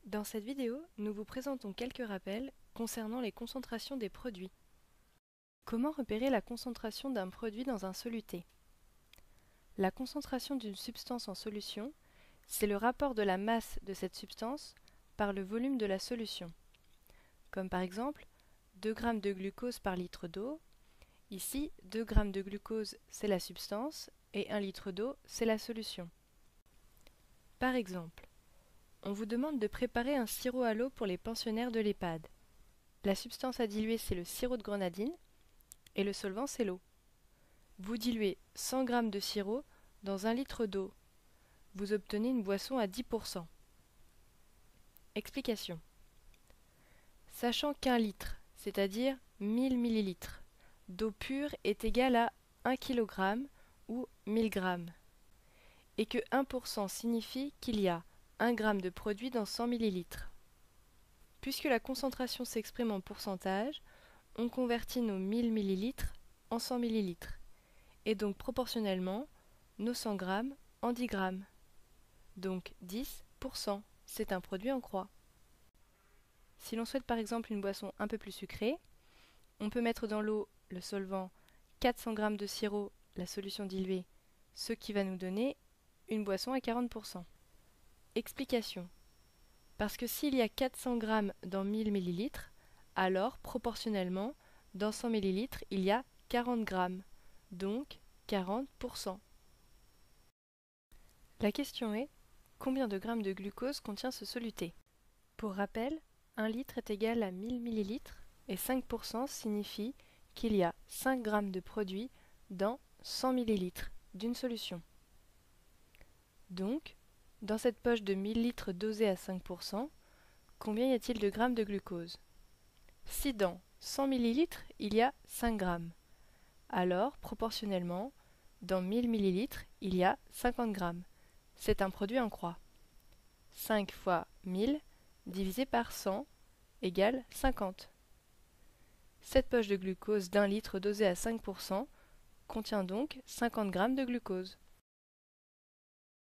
Dans cette vidéo, nous vous présentons quelques rappels concernant les concentrations des produits. Comment repérer la concentration d'un produit dans un soluté? La concentration d'une substance en solution, c'est le rapport de la masse de cette substance par le volume de la solution. Comme par exemple 2 g de glucose par litre d'eau. Ici, 2 g de glucose, c'est la substance et 1 litre d'eau, c'est la solution. Par exemple, on vous demande de préparer un sirop à l'eau pour les pensionnaires de l'EHPAD. La substance à diluer, c'est le sirop de grenadine et le solvant, c'est l'eau. Vous diluez 100 g de sirop dans 1 litre d'eau. Vous obtenez une boisson à 10%. Explication. Sachant qu'un litre, c'est-à-dire 1000 ml, d'eau pure est égal à 1 kg ou 1000 g, et que 1% signifie qu'il y a 1 g de produit dans 100 ml. Puisque la concentration s'exprime en pourcentage, on convertit nos 1000 ml en 100 ml, et donc proportionnellement nos 100 g en 10 g. Donc 10%, c'est un produit en croix. Si l'on souhaite par exemple une boisson un peu plus sucrée, on peut mettre dans l'eau le solvant 400 g de sirop, la solution diluée, ce qui va nous donner une boisson à 40%. Explication. Parce que s'il y a 400 g dans 1000 ml, alors proportionnellement, dans 100 ml, il y a 40 g, donc 40%. La question est, combien de grammes de glucose contient ce soluté? Pour rappel, 1 litre est égal à 1000 ml et 5% signifie qu'il y a 5 g de produit dans 100 ml d'une solution. Donc, dans cette poche de 1000 litres dosée à 5%, combien y a-t-il de grammes de glucose? Si dans 100 ml, il y a 5 g, alors proportionnellement, dans 1000 ml, il y a 50 g. C'est un produit en croix. 5 fois 1000 divisé par 100 égale 50. Cette poche de glucose d'1 litre dosée à 5% contient donc 50 g de glucose.